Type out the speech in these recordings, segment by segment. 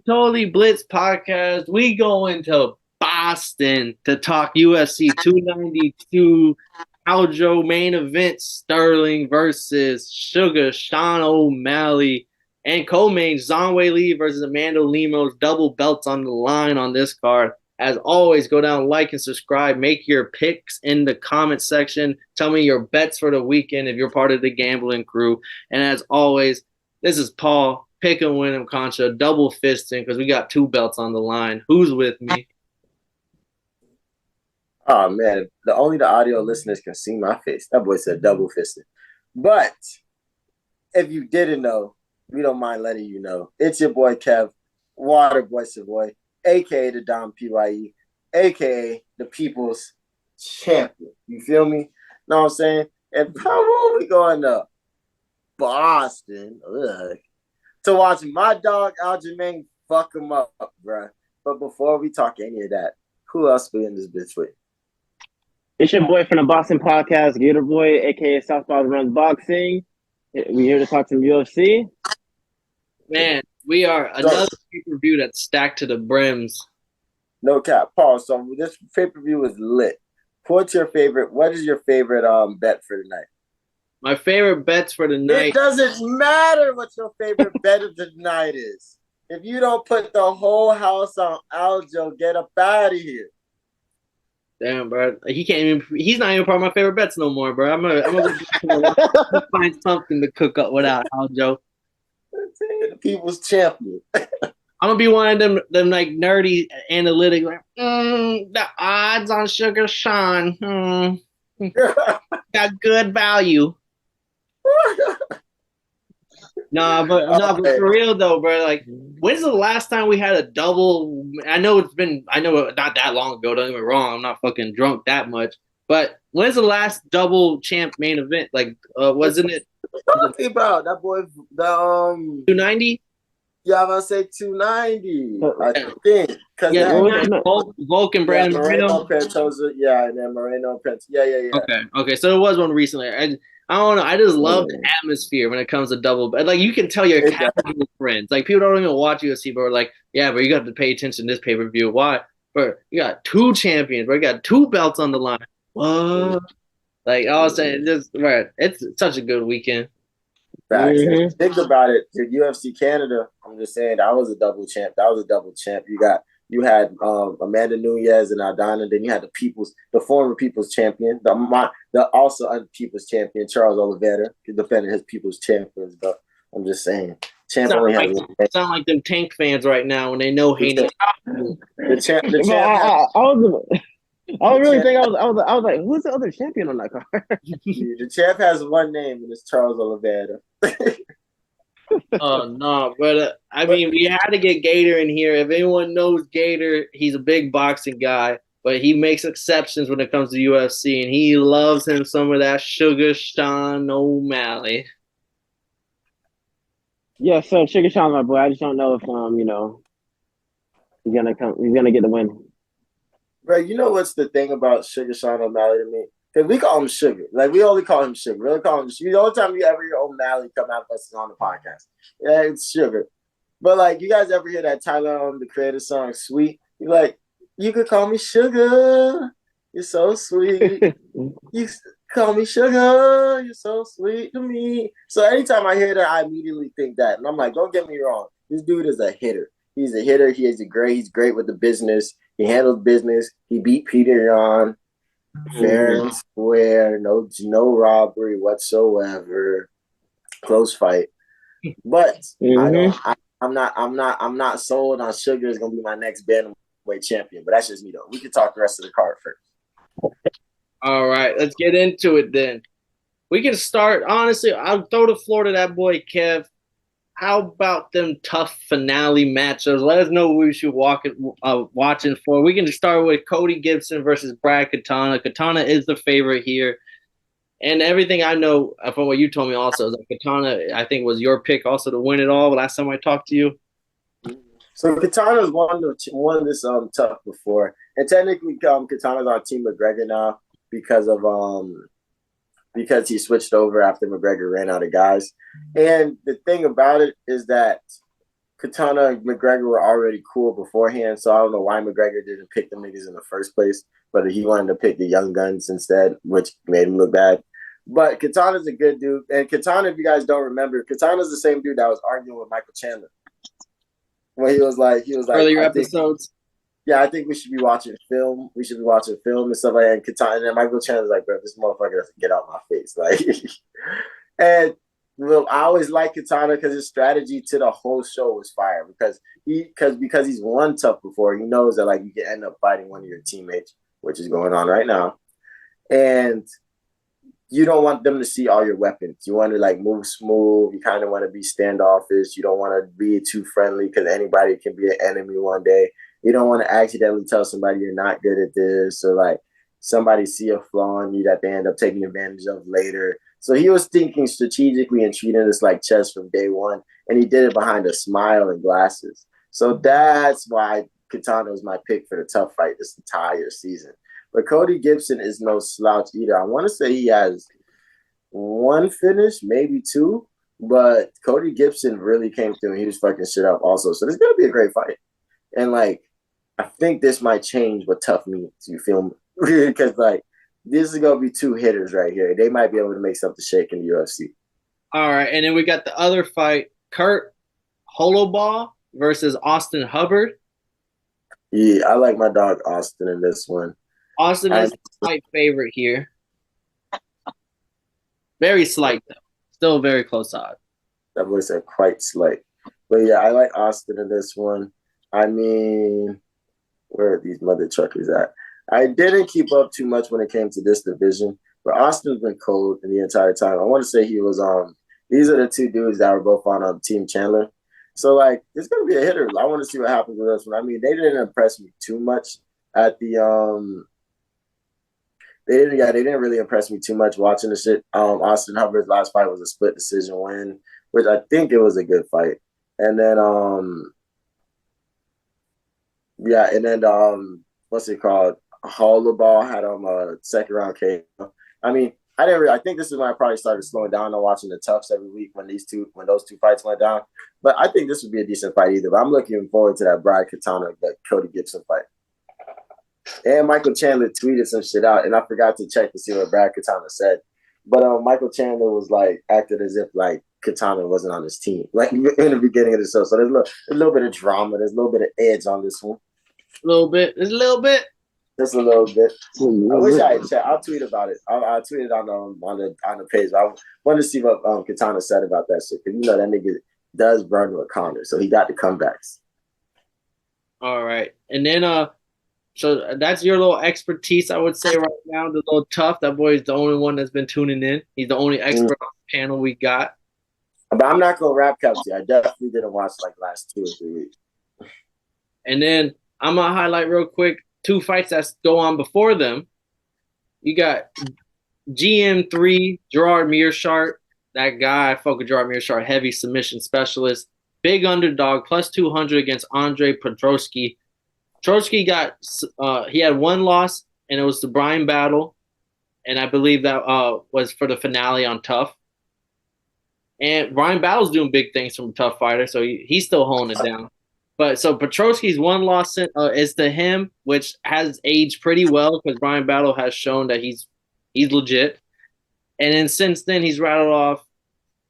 Totally Blitz podcast. We go into Boston to talk UFC 292 Aljo main event Sterling versus Sugar Sean O'Malley and co-main Zhang Lee versus Amanda Lemos. Double belts on the line on this card. As always, go down, like, and subscribe. Make your picks in the comment section. Tell me your bets for the weekend if you're part of the gambling crew. And as always, this is Paul. Pick and win him, Concha. Double fisting because we got two belts on the line. Who's with me? Oh man, only the audio listeners can see my face. That boy said double fisting. But if you didn't know, we don't mind letting you know. It's your boy Kev, Water Boy Savoy, aka the Dom PYE, aka the People's Champion. You feel me? Know what I'm saying? And how are we going to Boston? Ugh. To watch my dog Aljamain fuck him up, bruh. But before we talk any of that, who else we in this bitch with? It's your boy from the Boston podcast, Gator Boy, aka Southpaw Runs Boxing. We here to talk some UFC. Man, we are another pay-per-view that's stacked to the brims. No cap, Paul. So this pay-per-view is lit. What's your favorite? What is your favorite bet for tonight? My favorite bets for the night. It doesn't matter what your favorite bet of the night is. If you don't put the whole house on Aljo, get up out of here. Damn, bro. He's not even part of my favorite bets no more, bro. I'm gonna find something to cook up without Aljo. The people's champion. I'm gonna be one of them like nerdy analytics, like, the odds on Sugar Sean. Got good value. But for real though, bro. Like, when's the last time we had a double? I know not that long ago. Don't get me wrong. I'm not fucking drunk that much. But when's the last double champ main event? Like, wasn't it? Talking about that boy, the 290. Yeah, I'm gonna say 290. I think because Volk and Brandon Moreno Pantoja, and then Moreno Pantoja. Yeah. Okay. So there was one recently. I don't know. I just love the atmosphere when it comes to double. Like, you can tell your casual friends. Like, people don't even watch UFC, but we're like, yeah, but you got to pay attention to this pay per view. Why? But you got two champions. Bro, you got two belts on the line. What? Like, I was saying, it's such a good weekend. Mm-hmm. Think about it. The UFC Canada, I'm just saying, that was a double champ. You had Amanda Nunes and Aldana. Then you had the former People's Champion, the also People's Champion, Charles Oliveira, defending his People's Champions. But I'm just saying, champ only has one. Sound like them Tank fans right now when they know Haney. I was really thinking. I was like, who's the other champion on that card? The champ has one name, and it's Charles Oliveira. Oh no, but I mean, we had to get Gator in here. If anyone knows Gator, he's a big boxing guy, but he makes exceptions when it comes to UFC, and he loves him some of that Sugar Sean O'Malley. Yeah, so Sugar Sean, my boy. I just don't know if he's gonna get the win. Right, you know what's the thing about Sugar Sean O'Malley to me? Because we call him Sugar. Like, we only call him Sugar. We only call him Sugar. The only time you ever hear O'Malley come out of us on the podcast. Yeah, it's Sugar. But, like, you guys ever hear that Tyler, the creator song, Sweet? You're like, you could call me Sugar. You're so sweet. You call me Sugar. You're so sweet to me. So anytime I hear that, I immediately think that. And I'm like, don't get me wrong. This dude is a hitter. He's a hitter. He's great with the business. He handled business. He beat Peter on fair and square. No robbery whatsoever. Close fight. But I'm not sold on Sugar is gonna be my next bantamweight champion. But that's just me though. We can talk the rest of the card first. All right, let's get into it then. We can start. Honestly, I'll throw the floor to that boy Kev. How about them tough finale matchups? Let us know what we should watching for. We can just start with Cody Gibson versus Brad Katana. Katana is the favorite here. And everything I know from what you told me also is that Katana, I think, was your pick also to win it all last time I talked to you. So Katana's won this tough before. And technically Katana's on Team McGregor now because he switched over after McGregor ran out of guys. And the thing about it is that Katana and McGregor were already cool beforehand, so I don't know why McGregor didn't pick the niggas in the first place, but he wanted to pick the young guns instead, which made him look bad. But Katana's a good dude. And Katana, if you guys don't remember, Katana's the same dude that was arguing with Michael Chandler. When he was like, earlier episodes. I think we should be watching film. We should be watching film and stuff like that. And Katana, and then Michael Chandler's like, bro, this motherfucker doesn't get out my face. Like, and well, I always like Katana because his strategy to the whole show was fire because he's won tough before. He knows that like you can end up fighting one of your teammates, which is going on right now, and you don't want them to see all your weapons. You want to like move smooth. You kind of want to be standoffish. You don't want to be too friendly because anybody can be an enemy one day. You don't want to accidentally tell somebody you're not good at this or like somebody see a flaw in you that they end up taking advantage of later. So he was thinking strategically and treating this like chess from day one, and he did it behind a smile and glasses. So that's why Katana was my pick for the tough fight this entire season. But Cody Gibson is no slouch either. I want to say he has one finish, maybe two, but Cody Gibson really came through and he was fucking shit up also. So this is going to be a great fight. And, like, I think this might change what tough means, you feel me? Because, like, this is going to be two hitters right here. They might be able to make something shake in the UFC. All right, and then we got the other fight, Kurt Holobaugh versus Austin Hubbard. Yeah, I like my dog Austin in this one. Austin is my favorite here. Very slight, though. Still very close odds. That boy said quite slight. But, yeah, I like Austin in this one. I mean, where are these mother truckers at? I didn't keep up too much when it came to this division, but Austin's been cold the entire time. I want to say he was these are the two dudes that were both on Team Chandler. So like it's gonna be a hitter. I want to see what happens with this one. I mean, they didn't impress me too much at the they didn't really impress me too much watching the shit. Austin Hubbard's last fight was a split decision win, which I think it was a good fight. And then what's it called? Hollowball had a second round KO. I mean, I think this is when I probably started slowing down on watching the toughs every week when those two fights went down. But I think this would be a decent fight either. But I'm looking forward to that Brian Katana, that Cody Gibson fight. And Michael Chandler tweeted some shit out, and I forgot to check to see what Brad Katana said. But Michael Chandler was like acted as if like Katana wasn't on his team, like in the beginning of the show. So there's a little bit of drama, there's a little bit of edge on this one. There's a little bit. Just a little bit. I wish I had checked. I'll tweet about it. I'll tweet it on the page. I want to see what Katana said about that shit because that nigga does burn with Connor, so he got the comebacks. All right, and then so that's your little expertise, I would say right now. The little tough. That boy is the only one that's been tuning in. He's the only expert on the panel we got. But I'm not gonna rap Kelsey. I definitely didn't watch like last 2 or 3 weeks. And then I'm gonna highlight real quick 2 fights that go on before them. You got GM3, Gerard Mearshart. That guy, I fuck with Gerard Mearshart, heavy submission specialist. Big underdog, plus 200 against Andre Petroski. Petroski he had 1 loss, and it was the Brian battle. And I believe that was for the finale on Tough. And Brian Battle's doing big things from a tough fighter, so he's still holding it down. But so Petroski's 1 loss is to him, which has aged pretty well because Brian Battle has shown that he's legit. And then since then, he's rattled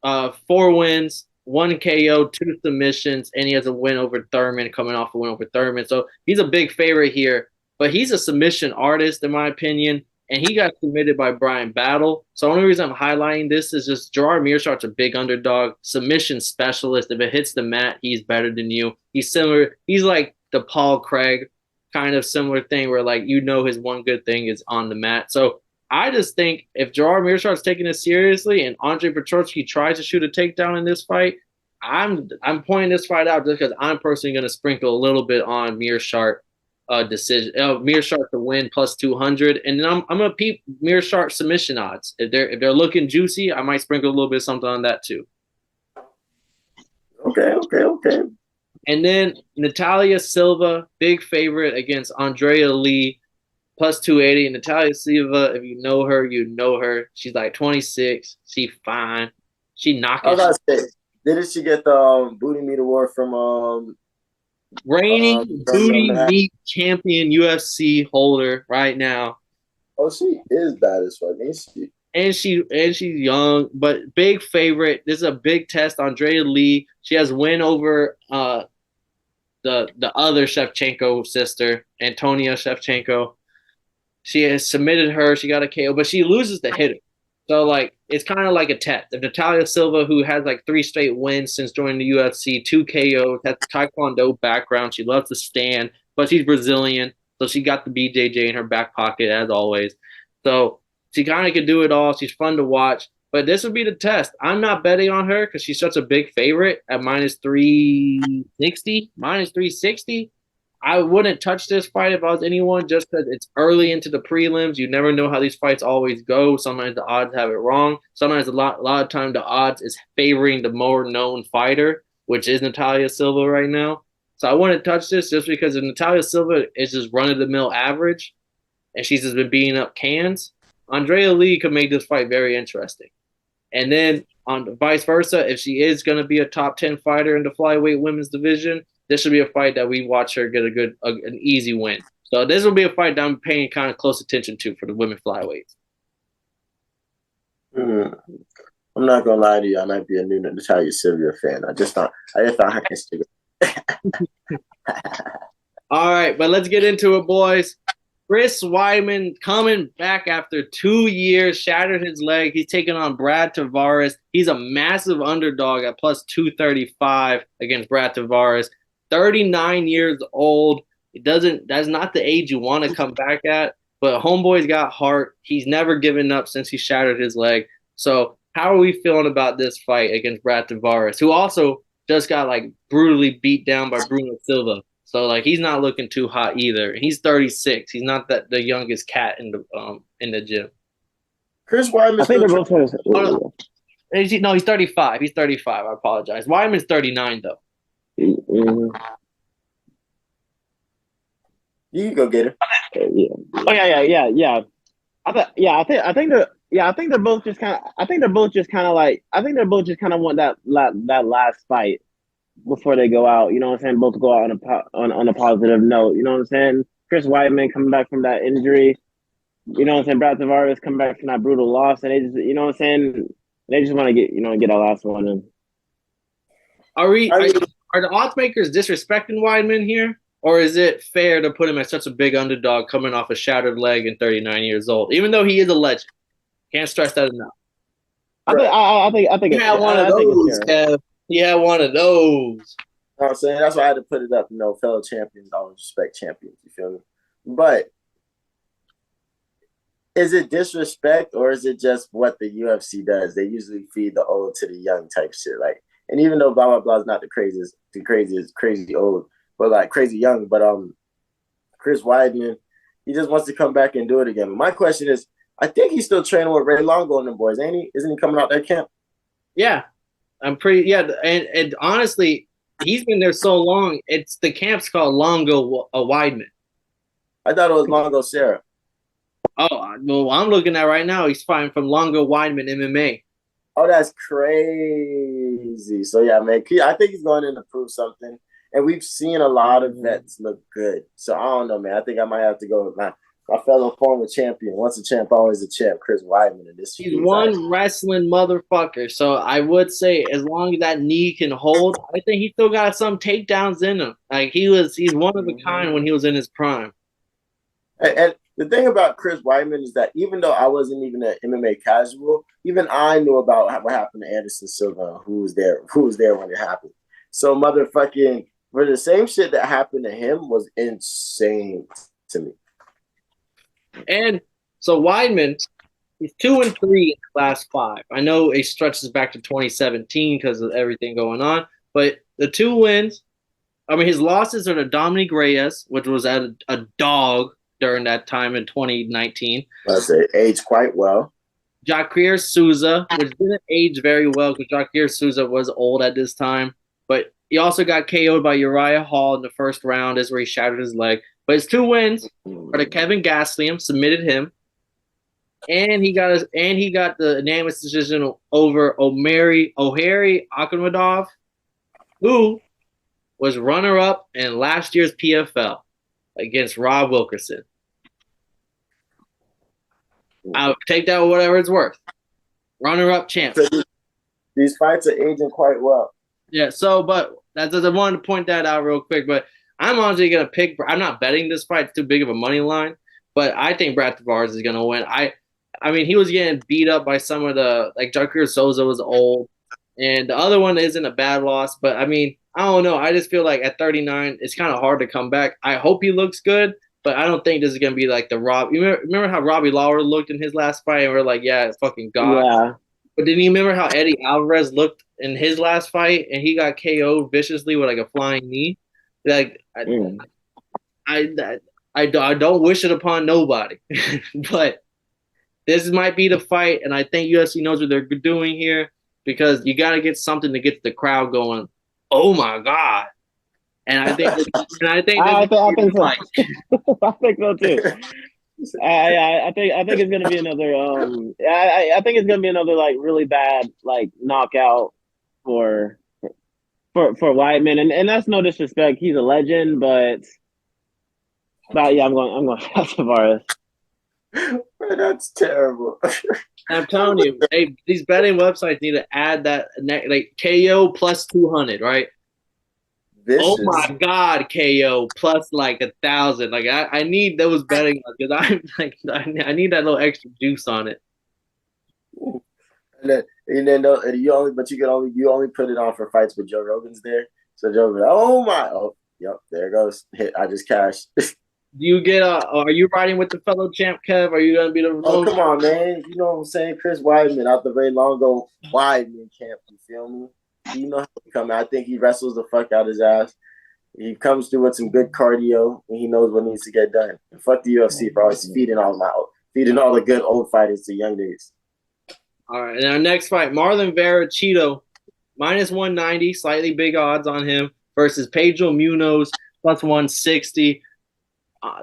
off 4 wins, 1 KO, 2 submissions, and he has a win over Thurman, coming off a win over Thurman. So he's a big favorite here. But he's a submission artist, in my opinion, and he got submitted by Brian Battle. So the only reason I'm highlighting this is just Gerard Mearshart's a big underdog, submission specialist. If it hits the mat, he's better than you. He's similar. He's like the Paul Craig kind of similar thing where, like, his one good thing is on the mat. So I just think if Gerard Mearshart's taking it seriously and Andre Petroski tries to shoot a takedown in this fight, I'm pointing this fight out just because I'm personally going to sprinkle a little bit on Mearshart decision. Mearshart to win plus 200, and then I'm gonna peep Mearshart submission odds. If they're looking juicy, I might sprinkle a little bit of something on that too. Okay. And then Natalia Silva, big favorite against Andrea Lee, plus 280. And Natalia Silva, if you know her, you know her. She's like 26. She's fine. She knocking. Didn't she get the booty meat award from Reigning booty meat champion UFC holder right now. Oh, she is bad as fuck, ain't she? And she's young, but big favorite. This is a big test. Andrea Lee. She has win over the other Shevchenko sister, Antonia Shevchenko. She has submitted her. She got a KO, but she loses the hitter. So like it's kind of like a test. If Natalia Silva, who has like 3 straight wins since joining the UFC, 2 KOs, has a Taekwondo background, she loves to stand, but she's Brazilian, so she got the BJJ in her back pocket as always. So she kind of could do it all. She's fun to watch. But this would be the test. I'm not betting on her because she's such a big favorite at minus 360, minus 360. I wouldn't touch this fight if I was anyone just because it's early into the prelims. You never know how these fights always go. Sometimes the odds have it wrong. Sometimes a lot of time the odds is favoring the more known fighter, which is Natalia Silva right now. So I wouldn't touch this just because if Natalia Silva is just run-of-the-mill average and she's just been beating up cans, Andrea Lee could make this fight very interesting. And then on vice versa, if she is going to be a top 10 fighter in the flyweight women's division, this should be a fight that we watch her get an easy win. So this will be a fight that I'm paying kind of close attention to for the women flyweights. I'm not gonna lie to you. I might be a new Natalia Silva fan. I just thought I can stick it. All right, but let's get into it, boys. Chris Weidman coming back after 2 years, shattered his leg. He's taking on Brad Tavares. He's a massive underdog at plus 235 against Brad Tavares. 39 years old. That's not the age you want to come back at, but homeboy's got heart. He's never given up since he shattered his leg. So how are we feeling about this fight against Brad Tavares, who also just got like brutally beat down by Bruno Silva? So like he's not looking too hot either. He's 36. He's not the youngest cat in the gym. Chris Weidman. I think they're both. No, he's 35. He's 35. I apologize. Weidman's 39 though. Mm-hmm. You can go get it. Yeah. Oh yeah. I think they're both just kind of. I think they're both just kind of want that last fight before they go out. You know what I'm saying? Both go out on a positive note. You know what I'm saying? Chris Weidman coming back from that injury. You know what I'm saying? Brad Tavares coming back from that brutal loss, and they just, you know what I'm saying? They just want to get a last one in. Are the odds makers disrespecting Weidman here? Or is it fair to put him as such a big underdog coming off a shattered leg and 39 years old, even though he is a legend? Can't stress that enough. I think he had one of those, Kev. He had one of those. You know what I'm saying? That's why I had to put it up. You know, fellow champions always respect champions. You feel me? But is it disrespect or is it just what the UFC does? They usually feed the old to the young type shit. Like, and even though blah blah blah is not the craziest, crazy old, but like crazy young. But Chris Weidman, he just wants to come back and do it again. But my question is, I think he's still training with Ray Longo and them boys, ain't he? Isn't he coming out that camp? Yeah, and honestly, he's been there so long. It's the camp's called Longo Weidman. I thought it was Longo Sarah. Oh, well, I'm looking at right now. He's fighting from Longo Weidman MMA. Oh, that's crazy. So yeah, man, I think he's going in to prove something. And we've seen a lot of vets look good. So I don't know, man. I think I might have to go with my fellow former champion. Once a champ, always a champ, Chris Weidman. And this he's one wrestling motherfucker. So I would say as long as that knee can hold, I think he still got some takedowns in him. Like he's one of a kind when he was in his prime. And the thing about Chris Weidman is that even though I wasn't even an MMA casual, even I knew about what happened to Anderson Silva, who was there when it happened. So motherfucking for the same shit that happened to him was insane to me. And so Weidman, he's 2-3 in the last 5. I know it stretches back to 2017 because of everything going on, but the 2 wins, I mean, his losses are to Dominic Reyes, which was at a dog during that time in 2019. I say aged quite well. Jacquier Souza, which didn't age very well because Jacquier Souza was old at this time, but he also got KO'd by Uriah Hall in the first round. Is where he shattered his leg. But his 2 wins are to Kevin Gastelum, submitted him. and he got the unanimous decision over Oharry Akhmadov, who was runner-up in last year's PFL against Rob Wilkerson. I'll take that whatever it's worth. Runner-up champ. These fights are aging quite well. Yeah, so, but I wanted to point that out real quick, but I'm honestly going to pick – I'm not betting this fight. It's too big of a money line, but I think Brad Tavares is going to win. I mean, he was getting beat up by some of the – like, Jair Souza was old, and the other one isn't a bad loss, but, I mean, I don't know. I just feel like at 39, it's kind of hard to come back. I hope he looks good, but I don't think this is going to be like the Rob – remember how Robbie Lawler looked in his last fight, and we're like, yeah, it's fucking God. Yeah. But didn't you remember how Eddie Alvarez looked in his last fight, and he got KO'd viciously with like a flying knee? Like, I don't wish it upon nobody, but this might be the fight, and I think UFC knows what they're doing here because you got to get something to get the crowd going. Oh my God! And I think, I think so. I think so too. I think it's gonna be another. I think it's gonna be another like really bad like knockout for Weidman, and that's no disrespect. He's a legend, but yeah, I'm going Tavares. That's terrible. I'm telling you, these betting websites need to add that like KO plus 200, right? Oh my God, KO plus like 1,000. Like I need those betting because I'm like I need that little extra juice on it. And then you only put it on for fights with Joe Rogan's there. So Joe goes, yep, there it goes. Hit, I just cashed. Do you get are you riding with the fellow champ Kev? Are you gonna be the come on, man. You know what I'm saying? Chris Weidman out the very long ago Weidman camp, you feel me? You know how he come out. I think he wrestles the fuck out his ass. He comes through with some good cardio, and he knows what needs to get done. And fuck the UFC for always feeding all the good old fighters to young days. All right, and our next fight, Marlon Vera Cheeto, minus 190, slightly big odds on him, versus Pedro Munoz, plus 160.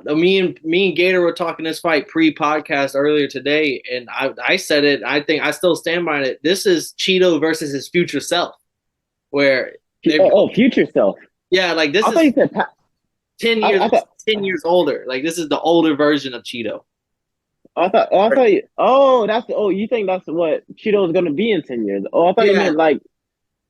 Me and Gator were talking this fight pre-podcast earlier today, and I said it. I think I still stand by it. This is Cheeto versus his future self, where future self. Yeah, like this is 10 years 10 years older. Like this is the older version of Cheeto. You think that's what Cheeto is going to be in 10 years? I thought you meant like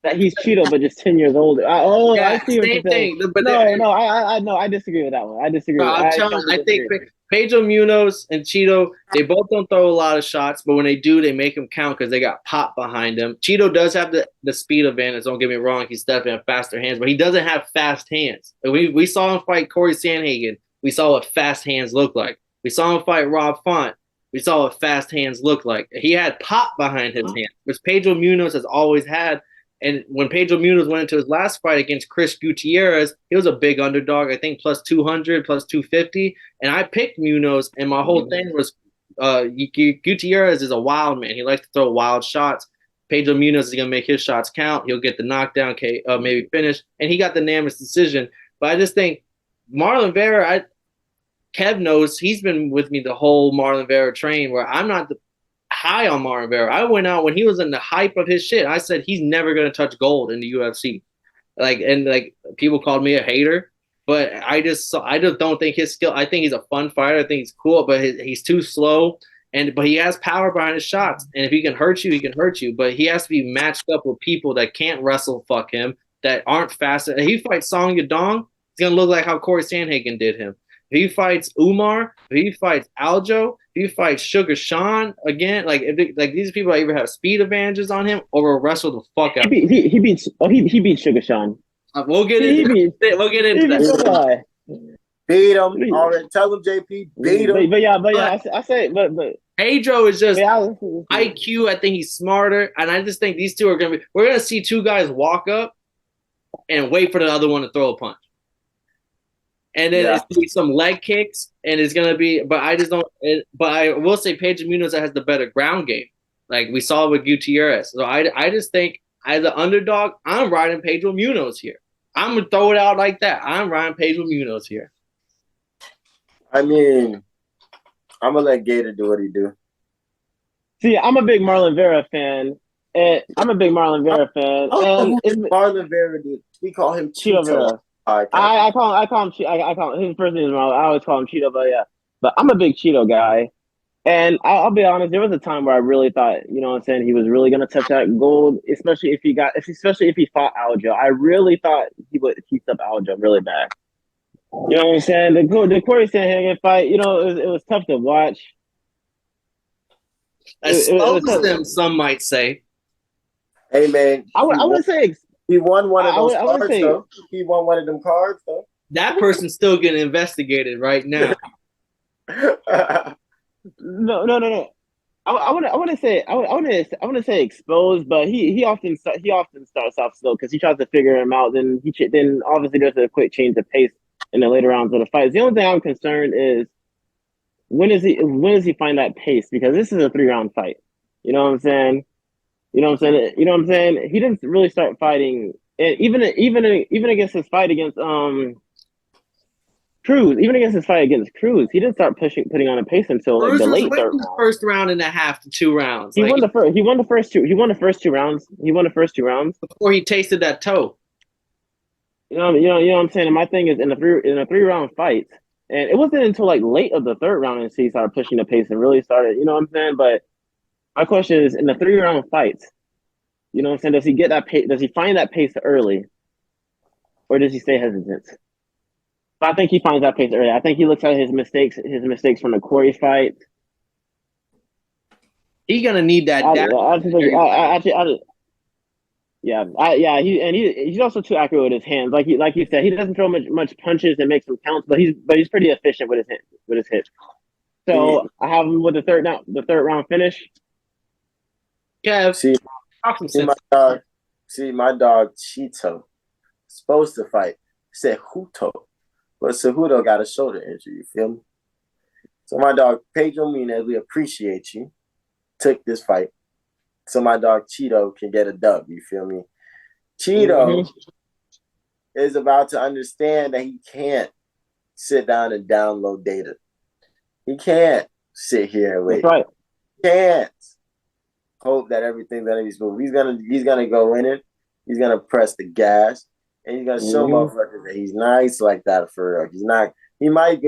that he's Cheeto, but just 10 years older. I see what you're saying. I disagree with that one. I disagree. I think Pedro Munoz and Cheeto, they both don't throw a lot of shots, but when they do, they make them count because they got pop behind them. Cheeto does have the speed advantage. Don't get me wrong. He's definitely have faster hands, but he doesn't have fast hands. We saw him fight Corey Sandhagen. We saw what fast hands look like. We saw him fight Rob Font. We saw what fast hands look like. He had pop behind his hands, which Pedro Munoz has always had. And when Pedro Munoz went into his last fight against Chris Gutierrez, he was a big underdog, I think plus 200, plus 250. And I picked Munoz, and my whole thing was Gutierrez is a wild man. He likes to throw wild shots. Pedro Munoz is going to make his shots count. He'll get the knockdown, maybe finish. And he got the unanimous decision. But I just think Marlon Vera, Kev knows he's been with me the whole Marlon Vera train where I'm not high on Marlon Vera. I went out when he was in the hype of his shit. I said he's never going to touch gold in the UFC. Like people called me a hater, but I just don't think his skill. I think he's a fun fighter. I think he's cool, but he's too slow. But he has power behind his shots. And if he can hurt you, he can hurt you. But he has to be matched up with people that can't wrestle fuck him, that aren't fast. If he fights Song Yadong, it's going to look like how Corey Sandhagen did him. If he fights Umar, if he fights Aljo, if he fights Sugar Sean again, like these people either have speed advantages on him or will wrestle the fuck out. He beat Sugar Sean. We'll get into that. Beat him. All right, tell him JP. Beat him. But Pedro is just IQ. I think he's smarter, and I just think these two are gonna be. We're gonna see two guys walk up and wait for the other one to throw a punch. And then it's gonna be some leg kicks, and it's gonna be. But I just don't. But I will say Pedro Munoz has the better ground game, like we saw with Gutierrez. So I just think as an underdog, I'm riding Pedro Munoz here. I'm gonna throw it out like that. I'm riding Pedro Munoz here. I mean, I'm gonna let Gator do what he do. See, I'm a big Marlon Vera fan, and I'm a big Marlon Vera fan, I don't know and who it's Marlon Vera did. We call him Cheeto Cheeto. Vera. I call him I call him his first name is Marlon. I always call him Cheeto, but yeah. But I'm a big Cheeto guy. And I'll be honest, there was a time where I really thought, you know what I'm saying, he was really gonna touch that gold, especially if he fought Aljo. I really thought he would heat up Aljo really bad. You know what I'm saying? The Corey Sandhagen fight, it was tough to watch. It was Expose tough. them, some might say. Hey man, I would say he won one of those I would cards say though. He won one of them cards though. That person's still getting investigated right now. no. I want to say I want to say exposed, but he often starts off slow because he tries to figure him out. Then obviously there's a quick change of pace in the later rounds of the fights. The only thing I'm concerned is when does he find that pace, because this is a 3-round fight. You know what I'm saying? You know what I'm saying? You know what I'm saying? He didn't really start fighting, and even against his fight against Cruz, he didn't start putting on a pace until like Cruz the was late third winning the round. first round and a half to 2 rounds. He won the first two rounds. Before he tasted that toe. You know what I'm saying? And my thing is in a 3-round fight, and it wasn't until like late of the third round and he started pushing the pace and really started. You know what I'm saying? But my question is, in the 3-round fights, you know what I'm saying? Does he get that pace? Does he find that pace early, or does he stay hesitant? But I think he finds that pace early. I think he looks at his mistakes from the Corey fight. He's gonna need that. He's also too accurate with his hands. Like you said, he doesn't throw much punches and make some counts, but he's pretty efficient with his hits. So I have him with the third round finish. Kev, see my dog Cheeto supposed to fight. He said Huto, but Cejudo got a shoulder injury. You feel me? So my dog Pedro Munez, we appreciate you. Took this fight so my dog Cheeto can get a dub. You feel me? Cheeto is about to understand that he can't sit down and download data. He can't sit here and wait. That's right. He can't hope that everything's gonna be smooth. He's gonna go in it. He's gonna press the gas, and he's gonna show motherfuckers that he's nice like that for real. He's not. He might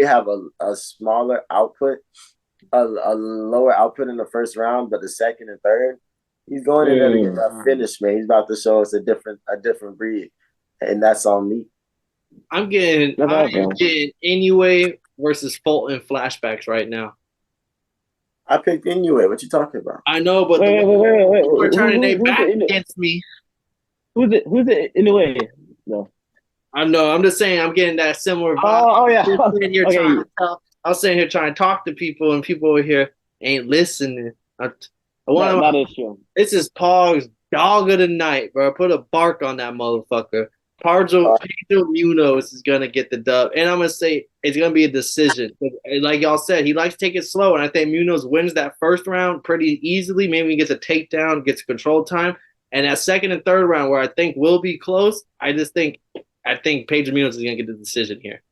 have a smaller output, a lower output in the first round, but the second and third, he's going in there to get that finish, man. He's about to show us a different breed, and that's on me. I'm getting Inoue versus Fulton flashbacks right now. I picked Inoue. What you talking about? I know, but wait. People are turning their back against me. Who's it Inoue? No. I know. I'm just saying. I'm getting that similar vibe. Oh yeah. I was sitting here trying to talk to people, and people over here ain't listening. That is true. This is Pog's dog of the night, bro. Put a bark on that motherfucker. Pedro Munoz is gonna get the dub, and I'm gonna say it's gonna be a decision. Like y'all said, he likes to take it slow, and I think Munoz wins that first round pretty easily. Maybe he gets a takedown, gets control time, and that second and third round, where I think will be close, I think Pedro Munoz is gonna get the decision here.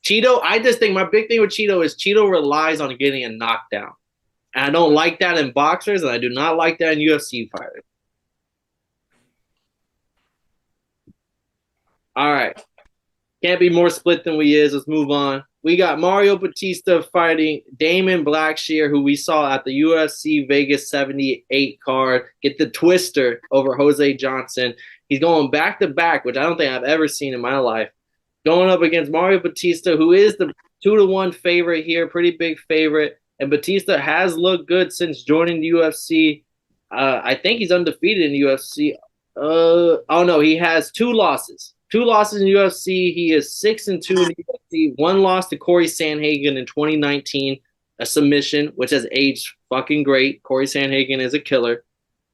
Cheeto, I just think my big thing with Cheeto is Cheeto relies on getting a knockdown, and I don't like that in boxers, and I do not like that in UFC fighters. All right. Can't be more split than we is. Let's move on. We got Mario Batista fighting Damon Blackshear, who we saw at the UFC Vegas 78 card, get the twister over Jose Johnson. He's going back-to-back, which I don't think I've ever seen in my life. Going up against Mario Batista, who is the 2-1 favorite here, pretty big favorite. And Batista has looked good since joining the UFC. I think he's undefeated in the UFC. He has 2 losses. 2 losses in UFC. He is 6-2 in the UFC. 1 loss to Corey Sandhagen in 2019, a submission, which has aged fucking great. Corey Sandhagen is a killer.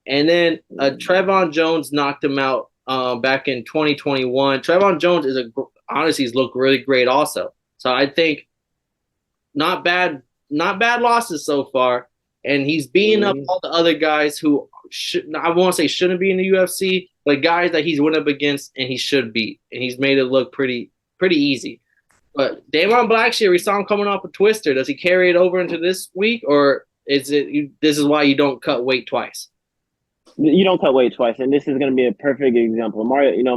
And then Trevon Jones knocked him out back in 2021. Trevon Jones honestly, he's looked really great also. So I think not bad losses so far. And he's beating up all the other guys who I won't say shouldn't be in the UFC, but guys that he's went up against and he should beat. And he's made it look pretty easy. But Damon Blackshear, we saw him coming off a twister. Does he carry it over into this week, or is it this is why you don't cut weight twice? You don't cut weight twice, and this is going to be a perfect example. Mario,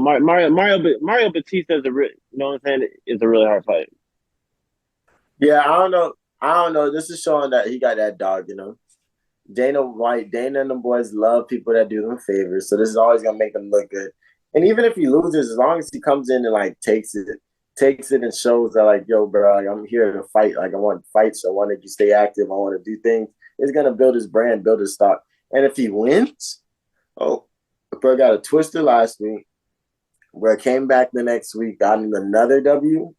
Mario Batista is is a really hard fight. Yeah, I don't know. This is showing that he got that dog, Dana and the boys love people that do them favors, so this is always gonna make them look good. And even if he loses, as long as he comes in and like takes it and shows that like, yo, bro, like, I'm here to fight. Like I want fights. I want to stay active. I want to do things. It's gonna build his brand, build his stock. And if he wins, bro got a twister last week, where came back the next week, got him another W.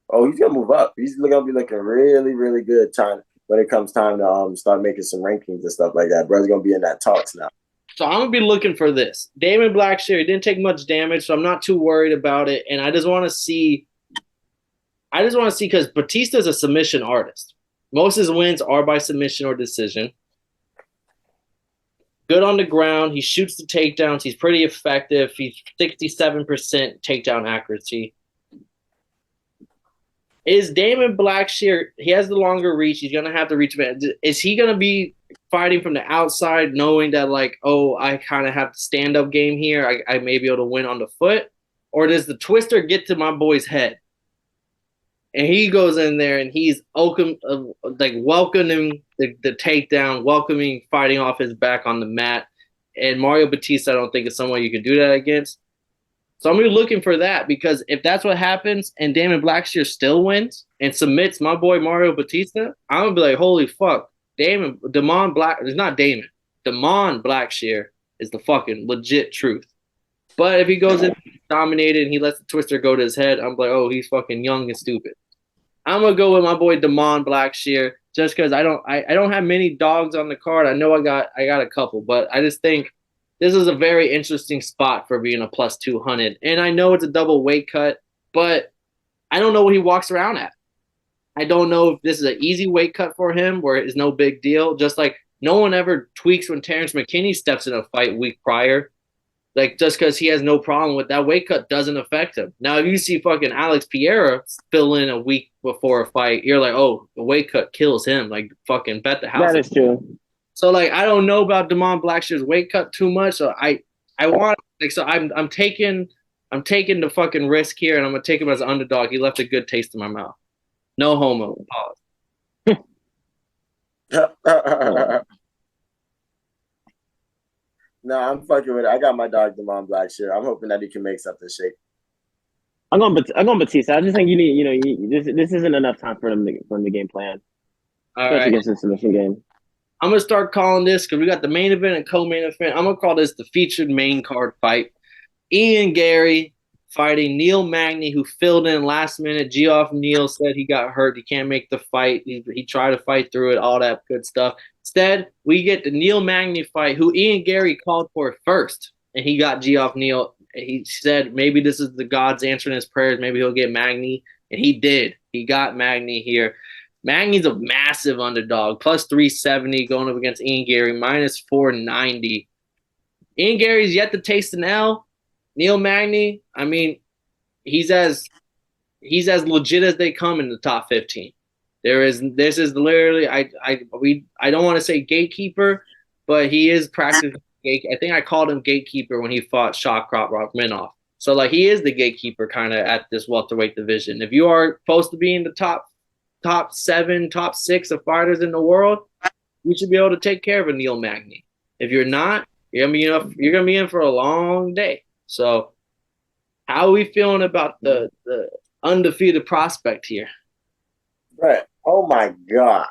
Oh, he's gonna move up. He's gonna be looking really, really good time when it comes time to start making some rankings and stuff like that. Bro's gonna be in that talks now. So I'm gonna be looking for this. Damon Blackshear, he didn't take much damage, so I'm not too worried about it. And I just want to see because Batista's a submission artist. Most of his wins are by submission or decision. Good on the ground. He shoots the takedowns. He's pretty effective. He's 67% takedown accuracy. Is Damon Blackshear, he has the longer reach. He's going to have to reach. Is he going to be fighting from the outside knowing that, like, oh, I kind of have the stand-up game here. I may be able to win on the foot? Or does the twister get to my boy's head? And he goes in there and he's welcoming the takedown, welcoming fighting off his back on the mat. And Mario Batista, I don't think is someone you can do that against. So I'm going to be looking for that, because if that's what happens and Damon Blackshear still wins and submits my boy Mario Batista, I'm going to be like, holy fuck. Damon Blackshear is the fucking legit truth. But if he goes in dominated and he lets the twister go to his head, I'm like, oh, he's fucking young and stupid. I'm gonna go with my boy Damon Blackshear just because I don't have many dogs on the card. I know I got a couple, but I just think this is a very interesting spot for being a plus 200. And I know it's a double weight cut, but I don't know what he walks around at. I don't know if this is an easy weight cut for him where it's no big deal. Just like no one ever tweaks when Terrence McKinney steps in a fight week prior. Like, just because he has no problem with that weight cut doesn't affect him. Now, if you see fucking Alex Pereira fill in a week before a fight, you're like, oh, the weight cut kills him. Like, fucking bet the house. That is true. So, like, I don't know about Damon Blackshear's weight cut too much. So I want, like, so I'm taking the fucking risk here, and I'm gonna take him as an underdog. He left a good taste in my mouth. No homo. Pause. No, I'm fucking with it. I got my dog Damon Blackshear. I'm hoping that he can make something shake. I'm going Batista. I just think you need, this isn't enough time for him to game plan. All right. Against the submission game. I'm gonna start calling this because we got the main event and co-main event. I'm gonna call this the featured main card fight. Ian Garry fighting Neil Magny, who filled in last minute. Geoff Neal said he got hurt. He can't make the fight. He tried to fight through it, all that good stuff. Instead, we get the Neil Magny fight, who Ian Garry called for first, and he got Geoff Neal. He said maybe this is the gods answering his prayers. Maybe he'll get Magny, and he did. He got Magny here. Magny's a massive underdog, plus 370 going up against Ian Garry, minus 490. Ian Garry's yet to taste an L. Neil Magny, I mean, he's as legit as they come in the top 15. This is literally I don't want to say gatekeeper, but he is practicing I think I called him gatekeeper when he fought Shawcroft Rachmaninoff. So like he is the gatekeeper kind of at this welterweight division. If you are supposed to be in the top 7, top 6 of fighters in the world, you should be able to take care of a Neil Magny. If you're not, you're gonna be in for a long day. So how are we feeling about the undefeated prospect here? Right. Oh my gosh.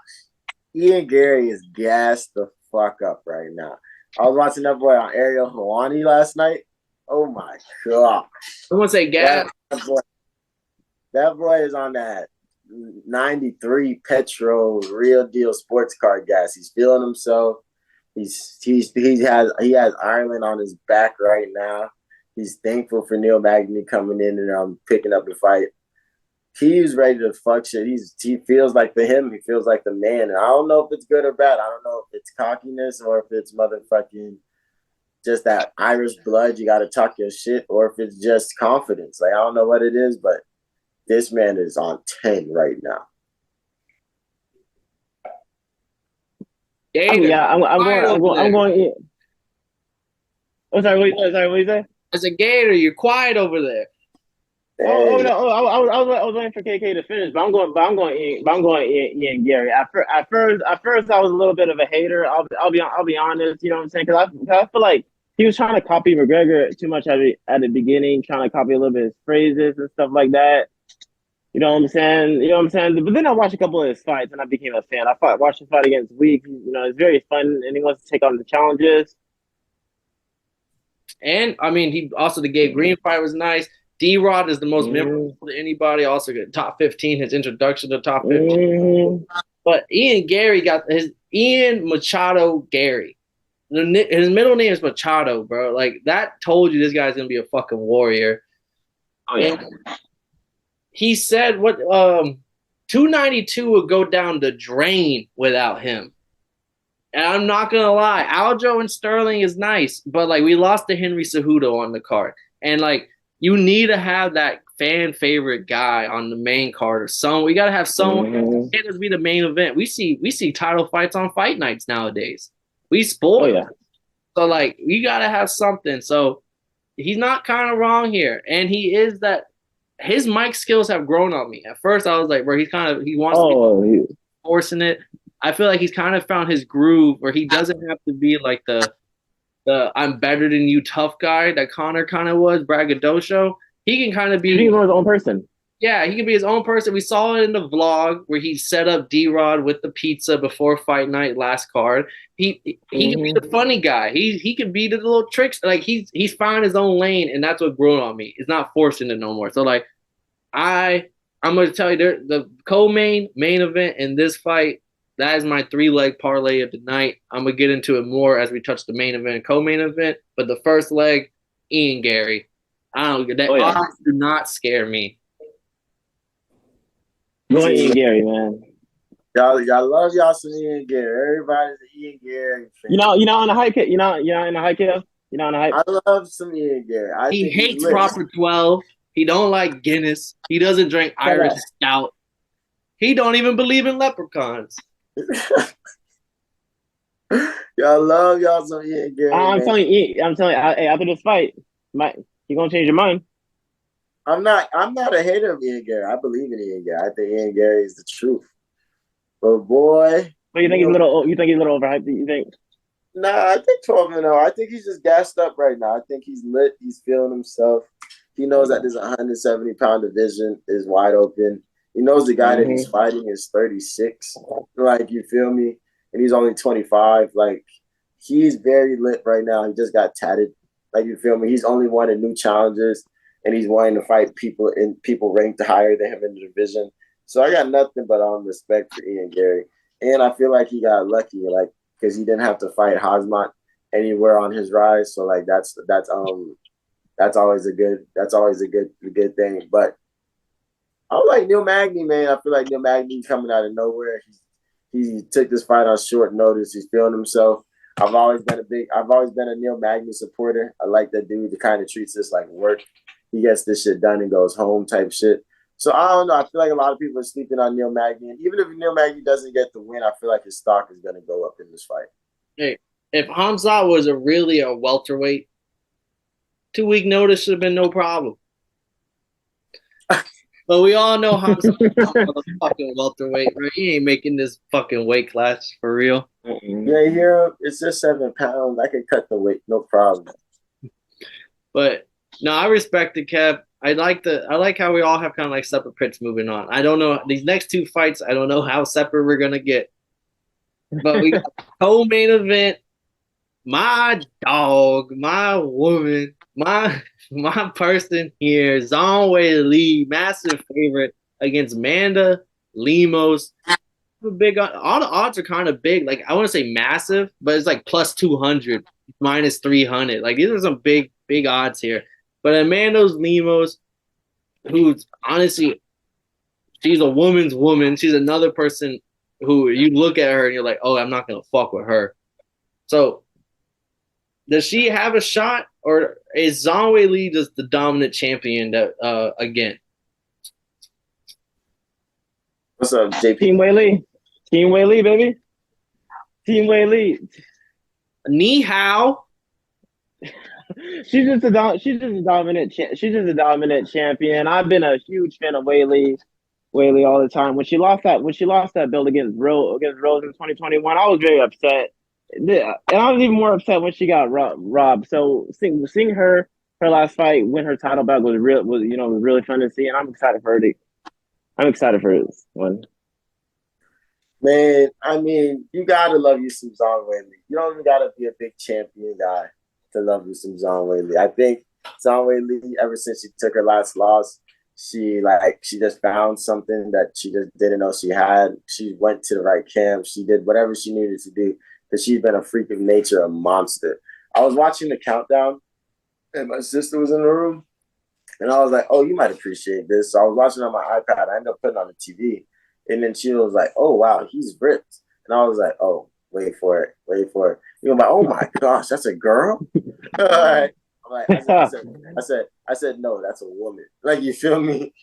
Ian Garry is gassed the fuck up right now. I was watching that boy on Ariel Helwani last night. Oh my gosh. Someone say gas. That boy is on that 93 Petro real deal sports car gas. He's feeling himself. He has Ireland on his back right now. He's thankful for Neil Magny coming in and picking up the fight. He's ready to fuck shit. He feels like him. He feels like the man. And I don't know if it's good or bad. I don't know if it's cockiness or if it's motherfucking just that Irish blood. You got to talk your shit, or if it's just confidence. Like I don't know what it is, but This man is on 10 right now. Gator, I'm quiet over going. there. I'm going. Oh, sorry. What you say? As a Gator, you're quiet over there. Oh Dang. no! Oh, I was waiting for KK to finish, but I'm going Ian Garry. At first, I was a little bit of a hater. I'll be honest. You know what I'm saying? Because I feel like he was trying to copy McGregor too much at the beginning, trying to copy a little bit of his phrases and stuff like that. You know what I'm saying? You know what I'm saying? But then I watched a couple of his fights, and I became a fan. Watched his fight against Week. You know, it's very fun, and he wants to take on the challenges. And I mean, he also the Gabe Green fight was nice. D-Rod is the most memorable to anybody. Also got top 15, his introduction to top 15. But Ian Garry got his Ian Machado Garry. His middle name is Machado, bro. Like that told you this guy's gonna be a fucking warrior. Oh yeah. And he said what 292 would go down the drain without him. And I'm not gonna lie, Aljo and Sterling is nice, but like we lost to Henry Cejudo on the card, and like you need to have that fan favorite guy on the main card or some. We gotta have someone. It can't just be the main event. We see title fights on fight nights nowadays. We spoil. Oh yeah. So like we gotta have something. So he's not kind of wrong here, and he is that. His mic skills have grown on me. At first, I was like, where he wants to be forcing it. I feel like he's kind of found his groove where he doesn't have to be like the I'm better than you tough guy that Connor kind of was, braggadocio. He can kind of be his own person. Yeah, he can be his own person. We saw it in the vlog where he set up D-Rod with the pizza before fight night last card. He can be the funny guy. He can be the little tricks. Like he's found his own lane, and that's what grew on me. It's not forcing it no more. So like I'm gonna tell you the co-main main event in this fight. That is my 3-leg parlay of the night. I'm gonna get into it more as we touch the main event and co-main event. But the first leg, Ian Garry. I don't that odds do not scare me. Go Ian Garry, man. Y'all love y'all some Ian Garry. Everybody's an Ian Garry fan. You know, on the hype kit. You know, in the hype kit. You know, on the hype. I love some Ian Garry. He hates Proper 12. He don't like Guinness. He doesn't drink Irish Stout. He don't even believe in leprechauns. Y'all love y'all some Ian Garry. I'm telling you, hey, after this fight, you gonna change your mind. I'm not a hater of Ian Garry. I believe in Ian Garry. I think Ian Garry is the truth. But boy, but you think he's a little overhyped? You think? Nah, I think 12-0. I think he's just gassed up right now. I think he's lit. He's feeling himself. He knows that this 170-pound division is wide open. He knows the guy that he's fighting is 36. Like, you feel me? And he's only 25. Like, he's very lit right now. He just got tatted. Like, you feel me? He's only wanted new challenges, and he's wanting to fight people ranked higher than him in the division. So I got nothing but respect for Ian Garry. And I feel like he got lucky, like, because he didn't have to fight Hazmat anywhere on his rise. So like that's always a good thing. But I like Neil Magny, man. I feel like Neil Magny coming out of nowhere. He took this fight on short notice. He's feeling himself. I've always been a Neil Magny supporter. I like that dude that kind of treats this like work. He gets this shit done and goes home type shit. So I don't know. I feel like a lot of people are sleeping on Neil Magny. And even if Neil Magny doesn't get the win, I feel like his stock is going to go up in this fight. Hey, if Hamza was really a welterweight, 2-week notice should have been no problem. But we all know Hamza is a fucking welterweight, right? He ain't making this fucking weight class for real. Yeah, here it's just 7 pounds. I can cut the weight, no problem. But no, I respect the Kev. I like how we all have kind of like separate picks moving on. I don't know these next 2 fights. I don't know how separate we're gonna get, but we got co-main event. My dog, my woman, my person here, Zhang Weili, massive favorite against Amanda Lemos. Big, all the odds are kind of big. Like I want to say massive, but it's like plus 200, minus 300. Like these are some big odds here. But Amanda Lemos, who's honestly, she's a woman's woman. She's another person who you look at her and you're like, oh, I'm not gonna fuck with her. So does she have a shot, or is Zhang Weili just the dominant champion that again? What's up, JP? Team Whaley. Team Whaley, baby. Team Whaley. Ni hao. She's just a dominant champion. I've been a huge fan of Whaley all the time. When she lost that belt against Rose in 2021, I was very upset. And I was even more upset when she got robbed. So seeing her last fight win her title back was really fun to see, and I'm excited for this one. Man, I mean, you gotta love you some Zhang Weili. You don't even gotta be a big champion guy to love you some Zhang Weili. I think Zhang Weili, ever since she took her last loss, she just found something that she just didn't know she had. She went to the right camp. She did whatever she needed to do because she's been a freak of nature, a monster. I was watching the countdown, and my sister was in the room, and I was like, "Oh, you might appreciate this." So I was watching on my iPad. I ended up putting on the TV. And then she was like, "Oh wow, he's ripped." And I was like, "Oh, wait for it." You know, like, "Oh my gosh, that's a girl." I'm like, I said, "No, that's a woman." Like, you feel me?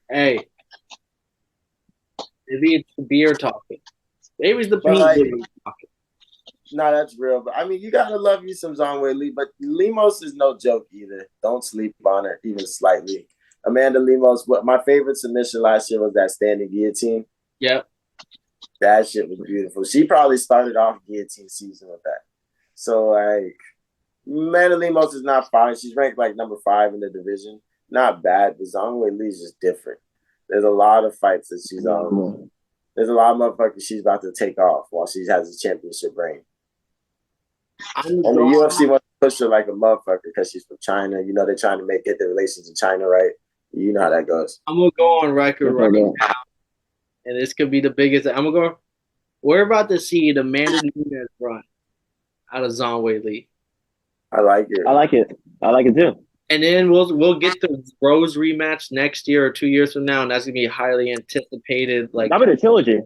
Hey, maybe it's the beer talking. Maybe it's the But pink talking. No, that's real. But I mean, you gotta love you some Zhang Weili. But Lemos is no joke either. Don't sleep on her even slightly. Amanda Lemos. What my favorite submission last year was that standing guillotine. Yep. That shit was beautiful. She probably started off guillotine season with that. So like, Amanda Lemos is not fine. She's ranked like number 5 in the division. Not bad, but Zhang Weili is just different. There's a lot of fights that she's on. There's a lot of motherfuckers she's about to take off while she has a championship reign. And the UFC wants to push her like a motherfucker because she's from China. You know, they're trying to get the relations in China right. You know how that goes. I'm gonna go on record right now, and this could be the biggest. We're about to see the Amanda Nunes run out of Zhang Weili. I like it. I like it too. And then we'll get the Rose rematch next year or 2 years from now, and that's gonna be highly anticipated. Like, that'll be the trilogy.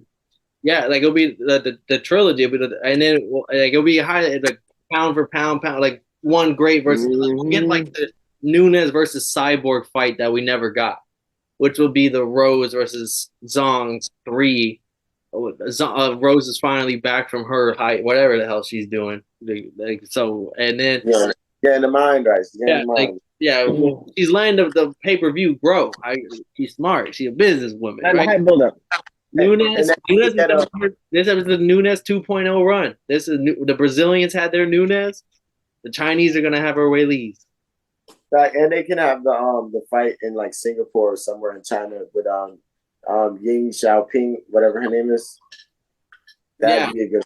Yeah, like it'll be the trilogy, and then like it'll be high, like pound for pound, like one great versus we'll get like the Nunes versus Cyborg fight that we never got, which will be the Rose versus Zhang 3. Rose is finally back from her height, whatever the hell she's doing. Like, so, and then getting the mind right. Well, she's letting the pay-per-view grow. She's smart. She's a businesswoman. And right? the hype build up. Nunes this is the Nunes 2.0 run. This is the Brazilians had their Nunes. The Chinese are gonna have her Weili's. And they can have the fight in like Singapore or somewhere in China with Ying Xiaoping, whatever her name is. That'd be a good.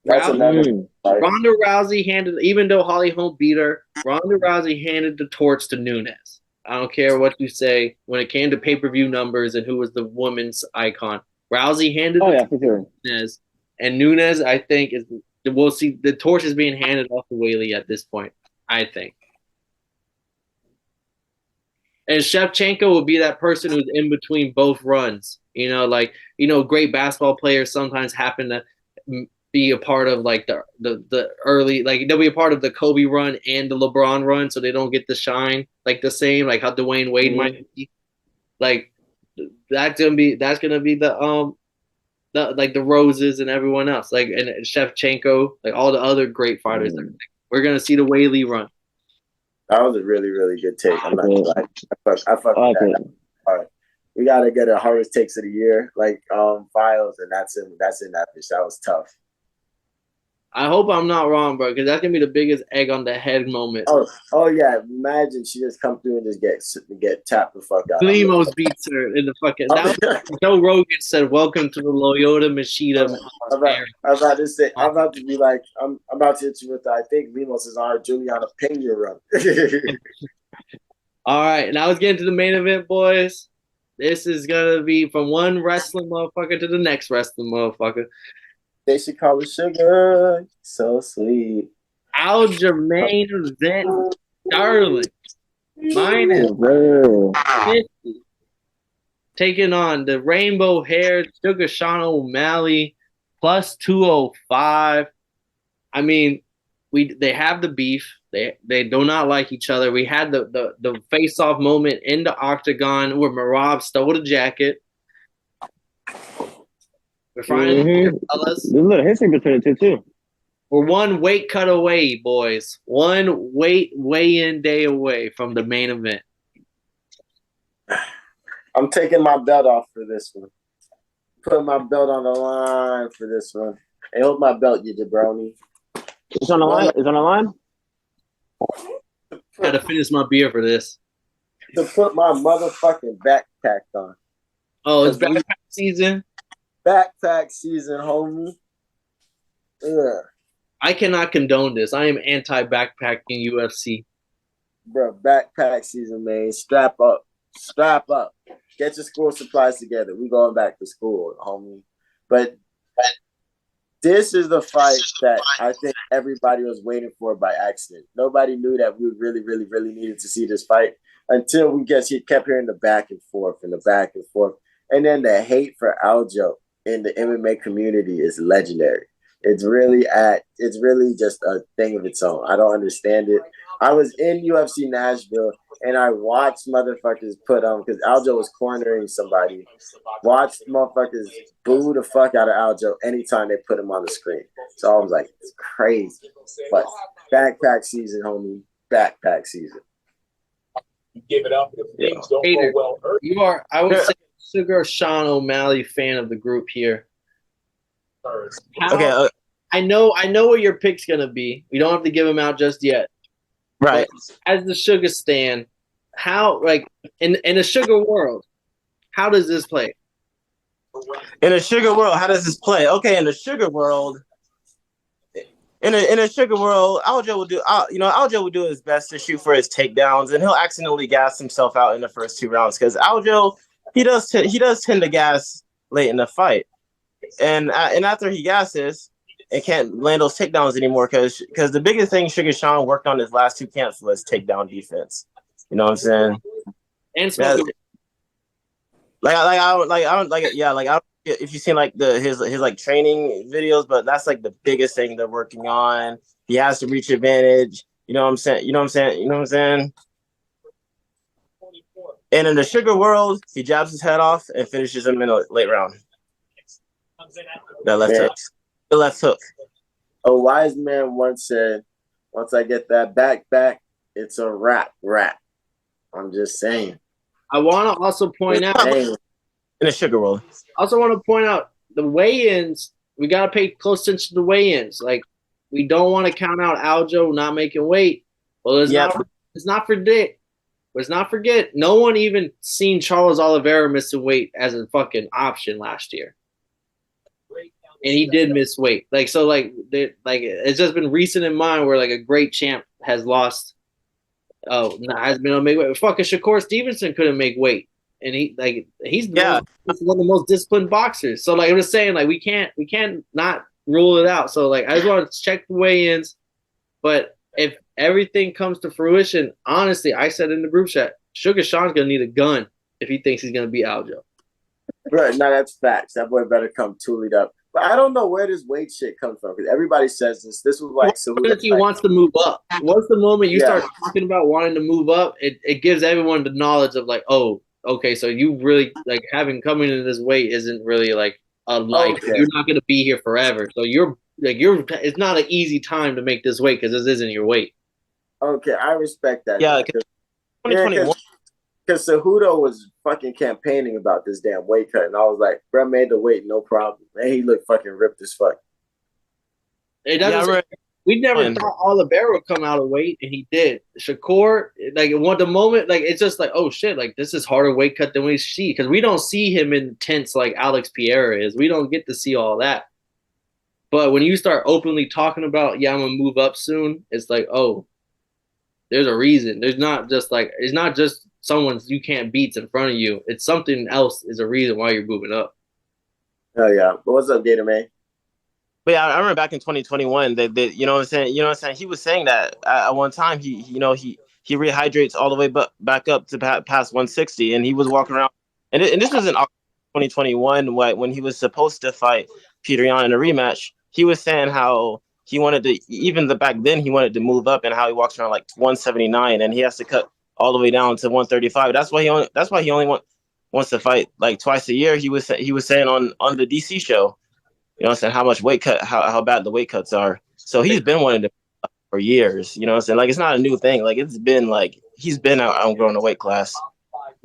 That's another fight. Ronda Rousey even though Holly Holm beat her, Ronda Rousey handed the torch to Nunes. I don't care what you say when it came to pay-per-view numbers and who was the woman's icon. Rousey handed Nunes, and Nunes, I think, we'll see the torch is being handed off to Weili at this point, I think. And Shevchenko will be that person who's in between both runs. Great basketball players sometimes happen to be a part of like the early, like they'll be a part of the Kobe run and the LeBron run, so they don't get the shine like the same, like how Dwayne Wade might be. Like that's gonna be the like the Roses and everyone else, like and Shevchenko, like all the other great fighters. We're gonna see the Weili run. That was a really, really good take. I'm not gonna lie. I fuck with that. All right. We gotta get a hardest takes of the year, like files, and that's in that bitch. That was tough. I hope I'm not wrong, bro, because that's gonna be the biggest egg on the head moment. Oh yeah! Imagine she just come through and just get tapped the fuck out. Lemos beats her in the fucking. Joe Rogan said, "Welcome to the Lyoto Machida." I'm about to be like, I'm about to hit you with. I think Lemos is on her Juliana Pena run. All right, now let's get into the main event, boys. This is gonna be from one wrestling motherfucker to the next wrestling motherfucker. They should call it sugar. So sweet. Aljamain event, Sterling. Minus 50. Taking on the rainbow-haired Sugar Sean O'Malley, plus 205. I mean, they have the beef. They do not like each other. We had the face-off moment in the octagon where Marab stole the jacket. We're finally fellas. There's a little history between the two too. We're one weight cut away, boys. One weigh-in day away from the main event. I'm taking my belt off for this one. Putting my belt on the line for this one. Hey, hold my belt, you jabroni. It's on the line. It's on the line. I had to finish my beer for this. To put my motherfucking backpack on. Oh, it's backpack season. Backpack season, homie. Yeah. I cannot condone this. I am anti-backpacking UFC. Bro, backpack season, man. Strap up. Strap up. Get your school supplies together. We going back to school, homie. But this is the fight that I think everybody was waiting for by accident. Nobody knew that we really, really, really needed to see this fight until we kept hearing the back and forth and the back and forth. And then the hate for Aljo in the MMA community is legendary. It's really just a thing of its own. I don't understand it. I was in UFC Nashville and I watched motherfuckers put because Aljo was cornering somebody. Watched motherfuckers boo the fuck out of Aljo anytime they put him on the screen. So I was like, it's crazy. But backpack season, homie. Backpack season. You give it up if things don't go well. You are, I would say, Sugar Sean O'Malley fan of the group here. Okay. I know what your pick's gonna be. We don't have to give them out just yet. Right. But as the Sugar stan, how in a Sugar world, how does this play? In a Sugar world, how does this play? Okay, in a Sugar world, Aljo will do his best to shoot for his takedowns, and he'll accidentally gas himself out in the first 2 rounds because Aljo he does tend to gas late in the fight, and after he gasses, and can't land those takedowns anymore because the biggest thing Sugar Sean worked on his last 2 camps was takedown defense. You know what I'm saying? And smoking. If you've seen like his like training videos, but that's like the biggest thing they're working on. He has to reach advantage. You know what I'm saying? And in the Sugar world, he jabs his head off and finishes him in a late round. That left hook. The left hook. A wise man once said, once I get that back, it's a wrap. I'm just saying. I want to also point out in the Sugar world. I also want to point out the weigh-ins. We got to pay close attention to the weigh-ins. Like, we don't want to count out Aljo not making weight. Well, let's not forget. No one even seen Charles Oliveira missing weight as a fucking option last year. And he did miss weight. It's just been recent in mind where like a great champ has lost. Has been able to make weight. Fucking Shakur Stevenson couldn't make weight, and he's one of the most disciplined boxers. So like I'm just saying, like we can't not rule it out. So like I just want to check the weigh-ins, but if everything comes to fruition, honestly, I said in the group chat, Sugar Sean's gonna need a gun if he thinks he's gonna beat Aljo. Right, no, that's facts. That boy better come tooled up. But I don't know where this weight shit comes from because everybody says this. This was like so. He wants to move up. Once the moment you start talking about wanting to move up, it gives everyone the knowledge of like, oh, okay, so you really like having coming into this weight isn't really like a life. Okay. You're not gonna be here forever. So it's not an easy time to make this weight because this isn't your weight. Okay, I respect that. Yeah, 2021. Because Cejudo was fucking campaigning about this damn weight cut, and I was like, "Bro, made the weight, no problem." And he looked fucking ripped as fuck. We never thought Oliveira would come out of weight, and he did. Shakur, the moment, it's just like, oh shit, like this is harder weight cut than we see because we don't see him intense like Alex Pereira is. We don't get to see all that. But when you start openly talking about, I'm gonna move up soon, it's like, oh, there's a reason. It's not just someone you can't beat's in front of you. It's something else is a reason why you're moving up. Oh yeah. But what's up, Gator Man? But yeah, I remember back in 2021 that you know what I'm saying? He was saying that at one time he rehydrates all the way back up to past 160, and he was walking around. And this was in 2021 when he was supposed to fight Peter Yan in a rematch. He was saying how he wanted to back then he wanted to move up, and how he walks around like 179, and he has to cut all the way down to 135. That's why he only wants wants to fight like twice a year. He was saying on the DC show, you know what I'm saying, how much weight cut, how bad the weight cuts are. So he's been wanting to for years, you know what I'm saying? Like, it's not a new thing. Like, it's been like he's been outgrowing the weight class.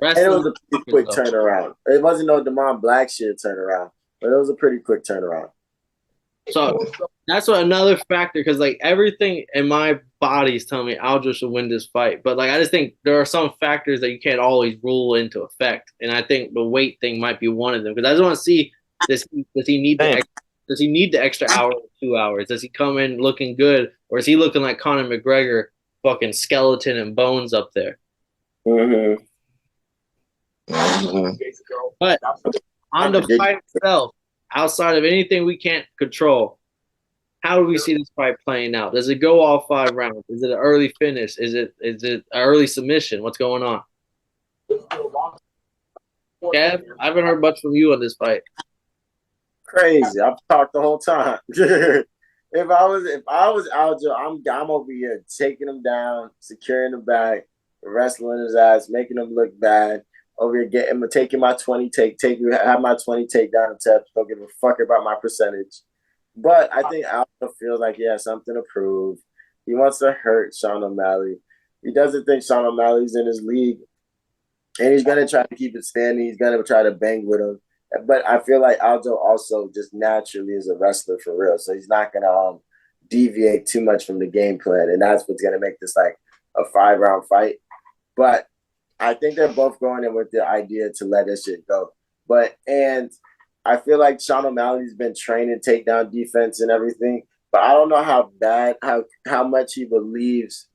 And it was a pretty quick turnaround. It wasn't no Damon Black shit turnaround, but it was a pretty quick turnaround. So that's what another factor, because like everything in my body is telling me Aljo should win this fight, but like I just think there are some factors that you can't always rule into effect, and I think the weight thing might be one of them. Because I just want to see this: does he need the extra hour or 2 hours? Does he come in looking good, or is he looking like Conor McGregor, fucking skeleton and bones up there? Mm-hmm. But on the fight itself, outside of anything we can't control, how do we see this fight playing out? Does it go all 5 rounds? Is it an early finish? Is it an early submission? What's going on? Kev, I haven't heard much from you on this fight. Crazy. I've talked the whole time. If I was Aljo, I'm over here taking him down, securing him back, wrestling his ass, making him look bad. Over here taking my 20 have my 20 takedown attempts. Don't give a fuck about my percentage. But I think Aljo feels like he has something to prove. He wants to hurt Sean O'Malley. He doesn't think Sean O'Malley's in his league. And he's going to try to keep it standing. He's going to try to bang with him. But I feel like Aljo also just naturally is a wrestler for real. So he's not going to deviate too much from the game plan. And that's what's going to make this like a 5-round fight. But I think they're both going in with the idea to let this shit go. And I feel like Sean O'Malley's been training takedown defense and everything, but I don't know how much he believes,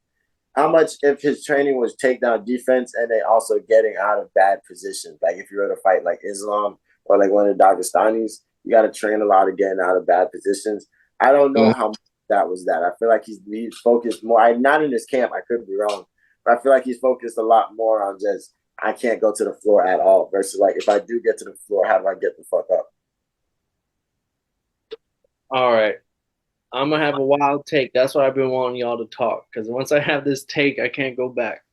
how much if his training was takedown defense and then also getting out of bad positions. Like if you were to fight like Islam or like one of the Dagestanis, you got to train a lot of getting out of bad positions. I don't know how much that was that. I feel like he's focused more. Not in his camp, I could be wrong, but I feel like he's focused a lot more on just, I can't go to the floor at all versus like, if I do get to the floor, how do I get the fuck up? All right. I'm going to have a wild take. That's why I've been wanting y'all to talk, because once I have this take, I can't go back.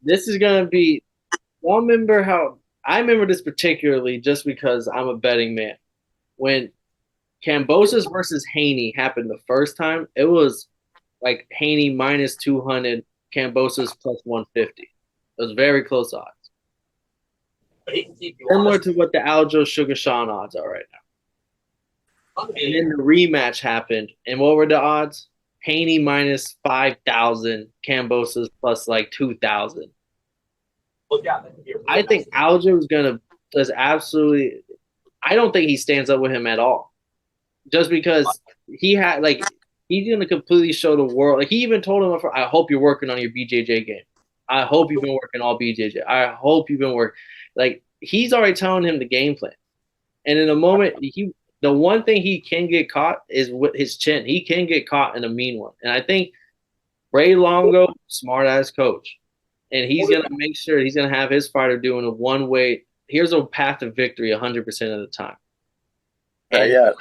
This is going to be – y'all remember how – I remember this particularly just because I'm a betting man. When Kambosos versus Haney happened the first time, it was like Haney minus 200, Kambosos plus 150. It was very close odds. Similar to what the Aljo Sugar Sean odds are right now. And then the rematch happened. And what were the odds? Haney minus 5,000, Kambosos plus like 2,000. I think Aljo is absolutely – I don't think he stands up with him at all. Just because he's going to completely show the world. Like, he even told him, I hope you're working on your BJJ game. I hope you've been working all BJJ. I hope you've been working. Like, he's already telling him the game plan. And in a moment, the one thing he can get caught is with his chin. He can get caught in a mean one. And I think Ray Longo, smart-ass coach. And he's going to make sure he's going to have his fighter doing a one-way. Here's a path to victory 100% of the time. And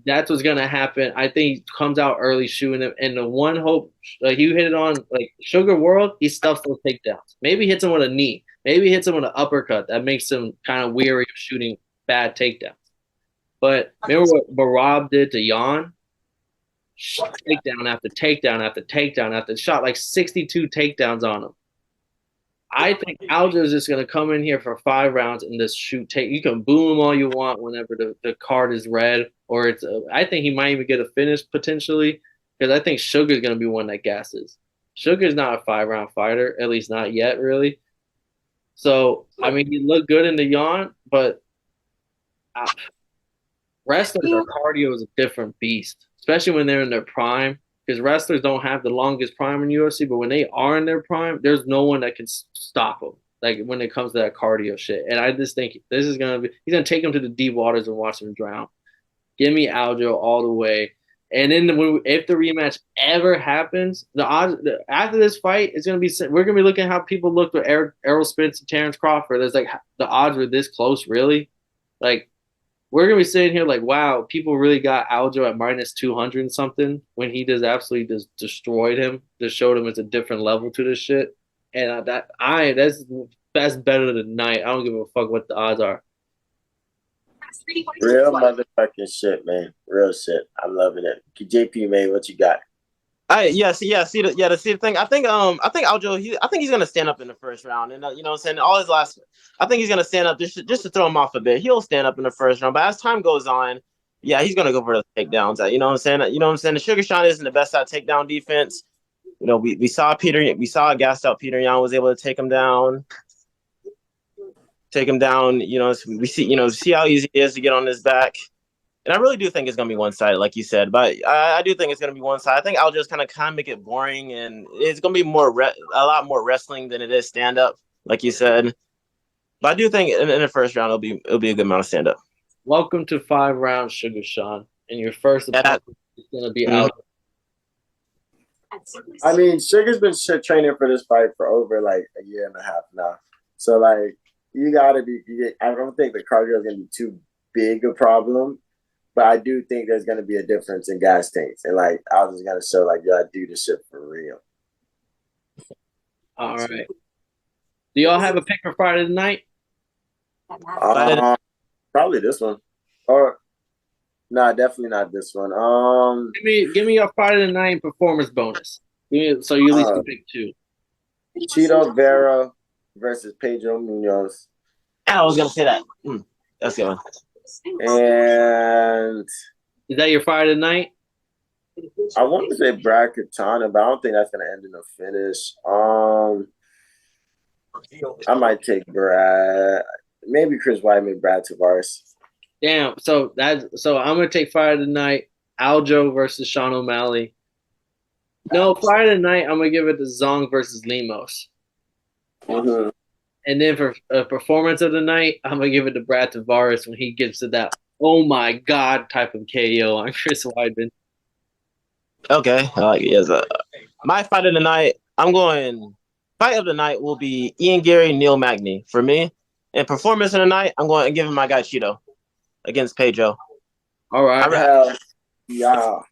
that's what's going to happen. I think he comes out early shooting him. And the one hope, like you hit it on, like Sugar World, he stuffs those takedowns. Maybe hits him with a knee. Maybe hits him with an uppercut. That makes him kind of weary of shooting bad takedowns. But remember what Barab did to Jan? Takedown after takedown after takedown after shot like 62 takedowns on him. I think Aljo is just going to come in here for 5 rounds and just shoot. You can boom him all you want whenever the card is red, or it's. I think he might even get a finish potentially, because I think Sugar's going to be one that gasses. Sugar's not a 5-round fighter, at least not yet, really. So I mean, he looked good in the yawn, but wrestlers, their cardio is a different beast, especially when they're in their prime. Because wrestlers don't have the longest prime in UFC, but when they are in their prime, there's no one that can stop them. Like when it comes to that cardio shit, and I just think this is gonna be. He's gonna take them to the deep waters and watch them drown. Give me Aljo all the way. And then if the rematch ever happens, the odds after this fight is gonna be. We're gonna be looking at how people looked with Errol Spence and Terrence Crawford. There's like the odds were this close, really. Like, we're going to be sitting here like, wow, people really got Aljo at minus 200 and something when he just absolutely destroyed him, just showed him it's a different level to this shit. And that's best bet of the night. I don't give a fuck what the odds are. Real motherfucking shit, man. Real shit. I'm loving it. JP, man, what you got? To see the thing. I think Aljo. I think he's gonna stand up in the first round, and you know what I'm saying. All his last, I think he's gonna stand up just to throw him off a bit. He'll stand up in the first round, but as time goes on, yeah, he's gonna go for the takedowns. You know what I'm saying. You know what I'm saying. The Sugar Sean isn't the best at takedown defense. You know, we saw gassed out Peter Yan was able to take him down. You know, see how easy it is to get on his back. And I really do think it's going to be one-sided, like you said. But I do think it's going to be one-sided. I think I'll just kind of make it boring, and it's going to be a lot more wrestling than it is stand-up, like you said. But I do think in the first round it'll be a good amount of stand-up. Welcome to 5 rounds, Sugar Sean, and your first opponent is going to be out. I mean, Sugar's been training for this fight for over like a year and a half now. So like, you gotta be. I don't think the cardio is going to be too big a problem. But I do think there's going to be a difference in gas tanks. And, like, I was just going to show, like, yo, I do this shit for real. All right. Do y'all have a pick for Friday night? Probably this one. Or, nah, definitely not this one. Give me your Friday night performance bonus. So you at least can pick 2. Cheeto Vera versus Pedro Munoz. I was going to say that. That's good one. And is that your Friday night? I want to say Brad Katana, but I don't think that's gonna end in a finish. I might take Brad, maybe Chris Weidman, Brad Tavares. Damn. So I'm gonna take Friday night. Aljo versus Sean O'Malley. No, Friday night I'm gonna give it to Zhang versus Lemos. Mm-hmm. And then for a performance of the night, I'm going to give it to Brad Tavares when he gets to that, oh my God, type of KO on Chris Weidman. Okay. I like it. Yes, my fight of the night, fight of the night will be Ian Garry, Neil Magny for me. And performance of the night, I'm going to give him my guy Cheeto against Pedro. All right. Yeah.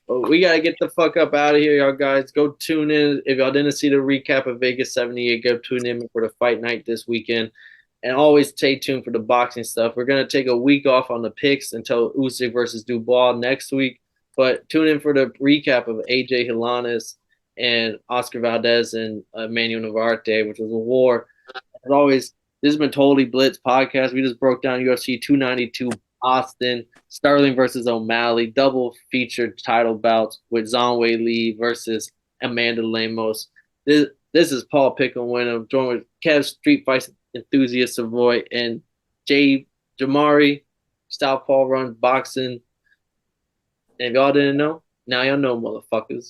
Well, we got to get the fuck up out of here, y'all guys. Go tune in. If y'all didn't see the recap of Vegas 78, go tune in for the fight night this weekend. And always stay tuned for the boxing stuff. We're going to take a week off on the picks until Usyk versus Dubois next week. But tune in for the recap of AJ Hilanes and Oscar Valdez and Emmanuel Navarrete, which was a war. As always, this has been Totally Blitz podcast. We just broke down UFC 292 Austin, Sterling versus O'Malley, double featured title bouts with Zhang Weili versus Amanda Lemos. This is Paul Pickle-Winham, joined with Kev Street Fight Enthusiast Savoy and Jay Jamari, Southpaw Runs Boxing. And if y'all didn't know, now y'all know, motherfuckers.